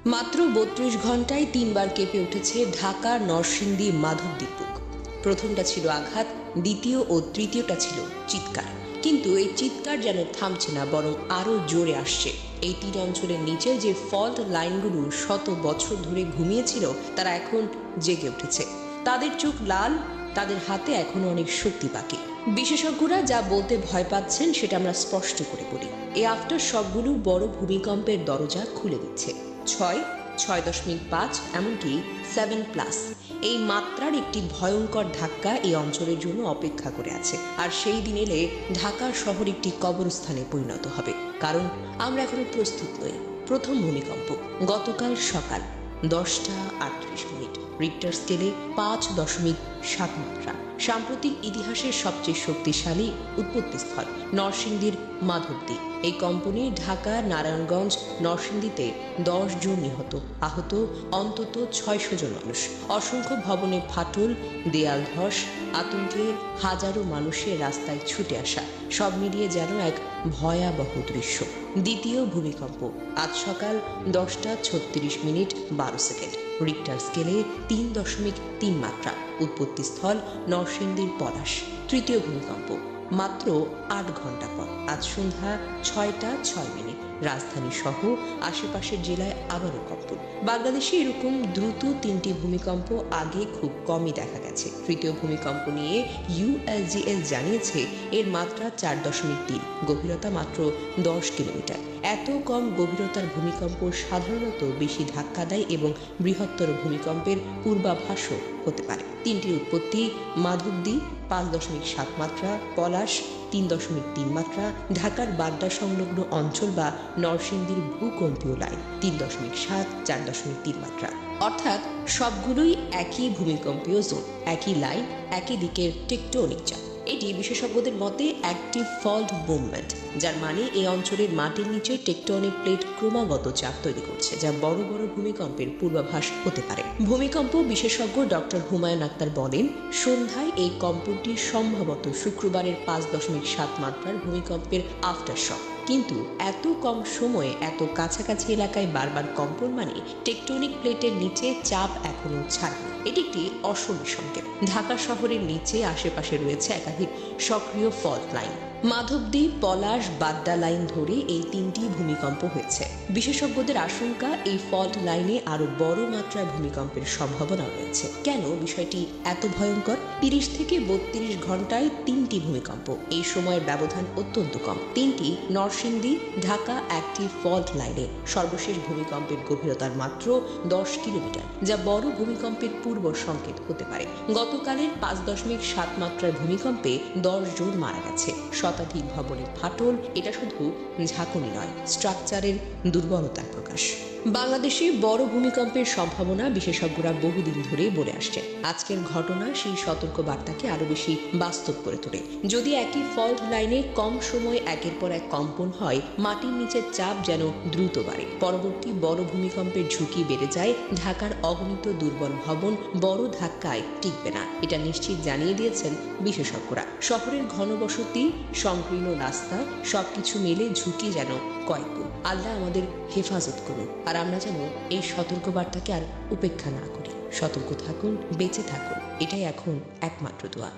মাত্র ৩২ ঘন্টায় ৩বার কেঁপে উঠেছে ঢাকা নরসিংদী মাধবদীর বুক। প্রথমটা ছিল আঘাত, দ্বিতীয় ও তৃতীয়টা ছিল চিৎকার। কিন্তু এই চিৎকার যেন থামছে না, বরং আরও জোরে আসছে। এই তিন অঞ্চলের নিচে যে ফল্ট লাইনগুলো শত বছর ধরে ঘুমিয়েছিল, তারা এখন জেগে উঠেছে। তাদের চোখ লাল, তাদের হাতে এখনো অনেক শক্তি বাকি। বিশেষজ্ঞরা যা বলতে ভয় পাচ্ছেন সেটা আমরা স্পষ্ট করে বলি। এই আফটার শকগুলো বড় ভূমিকম্পের দরজা খুলে দিচ্ছে। 6.5 এমনকি 7+, এই মাত্রার একটি ভয়ঙ্কর ধাক্কা এই অঞ্চলের জন্য অপেক্ষা করে আছে। আর সেই দিন এলে ঢাকা শহর একটি কবরস্থানে পরিণত হবে, কারণ আমরা এখনো প্রস্তুত নই। প্রথম ভূমিকম্প গতকাল সকাল 10টা 38 মিনিট, রিক্টার স্কেলে 5.7 মাত্রা। সাম্প্রতিক ইতিহাসের সবচেয়ে শক্তিশালী উৎপত্তিস্থল নরসিংদীর মাধবদী। এই কম্পনে ঢাকা, নারায়ণগঞ্জ, নরসিংদীতে 10 জন নিহত, আহত অন্তত 600 জন মানুষ। অসংখ্য ভবনে ফাটল, দেয়াল ধস, আতঙ্কে হাজারো মানুষের রাস্তায় ছুটে আসা, সব মিলিয়ে যেন এক ভয়াবহ দৃশ্য। দ্বিতীয় ভূমিকম্প আজ সকাল 10টা 36 মিনিট 12 সেকেন্ড, রিক্টার স্কেলে 3.3 মাত্রা। উৎপত্তিস্থল নরসিংদীর পলাশ। তৃতীয় ভূমিকম্প মাত্র 8 ঘন্টা পর, আজ সন্ধ্যা 6টা 6 মিনিট, রাজধানী সহ আশেপাশের জেলায় আবারও কম্পন। বাংলাদেশে এরকম দ্রুত 3টি ভূমিকম্প আগে খুব কমই দেখা গেছে। তৃতীয় ভূমিকম্প নিয়ে ইউএসজিএস জানিয়েছে এর মাত্রা 4.3, গভীরতা মাত্র 10 কিলোমিটার। এত কম গভীরতার ভূমিকম্প সাধারণত বেশি ধাক্কা দেয় এবং বৃহত্তর ভূমিকম্পের পূর্বাভাসও হতে পারে। তিনটির উৎপত্তি মাধবদী 5.7 মাত্রা, পলাশ 3.3 মাত্রা, ঢাকার বাড্ডা সংলগ্ন অঞ্চল বা নরসিংদীর ভূকম্পীয় লাইন 3.7 4.3 মাত্রা। অর্থাৎ সবগুলোই একই ভূমিকম্পীয় জোন, একই লাইন, একই দিকের টেকটোনিক চাপ। এটি বিশেষজ্ঞদের মতে অ্যাক্টিভ ফল্ট মুভমেন্ট, যার মানে এই অঞ্চলের মাটির নিচে টেকটনিক প্লেট ক্রমাগত চাপ তৈরি করছে, যা বড় বড় ভূমিকম্পের পূর্বাভাস হতে পারে। ভূমিকম্প বিশেষজ্ঞ ডক্টর হুমায়ুন আক্তার বলেন, সন্ধ্যায় এই কম্পনটি সম্ভবত শুক্রবারের 5.7 মাত্রার ভূমিকম্পের আফটার শক। কিন্তু এত কম সময়ে এত কাছাকাছি এলাকায় বারবার কম্পন মানে টেকটনিক প্লেটের নিচে চাপ এখনো ছাড়েনি। এটি একটি অশনি সংকেত। ঢাকা শহরের নিচে আশেপাশে রয়েছে একাধিক সক্রিয় ফল্ট লাইন। মাধবদী, পলাশ, বাড্ডা লাইন ধরে এই 3টি ভূমিকম্প হয়েছে। বিশেষজ্ঞদের আশঙ্কা এই ফল্ট লাইনে আরো বড় মাত্রার ভূমিকম্পের সম্ভাবনা রয়েছে। কেন বিষয়টি এত ভয়ঙ্কর? 30 থেকে 32 ঘন্টায় 3টি ভূমিকম্প, এই সময়ের ব্যবধান অত্যন্ত কম। 3টি নরসিংদী ঢাকা অ্যাক্টিভ ফল্ট লাইনে। সর্বশেষ ভূমিকম্পের গভীরতার মাত্র 10 কিলোমিটার, যা বড় ভূমিকম্পের পূর্ব সংকেত হতে পারে। গতকালের 5.7 মাত্রার ভূমিকম্পে 10 জন মারা গেছে, শতাধিক ভবনের ফাটল। এটা শুধু ঝাঁকুনি নয়, স্ট্রাকচারের দুর্বলতার প্রকাশ। বাংলাদেশে বড় ভূমিকম্পের সম্ভাবনা বিশেষজ্ঞরা বহুদিন ধরে বলে আসছে। আজকের ঘটনা সেই সতর্ক বার্তাকে আরো বেশি বাস্তব করে তোলে। যদি একই ফল্ট লাইনে কম সময় একের পর এক কম্পন হয়, মাটির নিচের চাপ যেন দ্রুত বাড়ে, পরবর্তী বড় ভূমিকম্পের ঝুঁকি বেড়ে যায়। ঢাকার অগণিত দুর্বল ভবন বড় ধাক্কায় টিকবে না, এটা নিশ্চিত জানিয়ে দিয়েছেন বিশেষজ্ঞরা। শহরের ঘনবসতি, সংকীর্ণ রাস্তা, সবকিছু মিলে ঝুঁকি যেন কয়েকগুণ। আল্লাহ আমাদের হেফাজত করুন, আর আমরা যেন এই সতর্কবার্তাকে আর উপেক্ষা না করি। সতর্ক থাকুন, বেঁচে থাকুন, এটাই এখন একমাত্র দোয়া।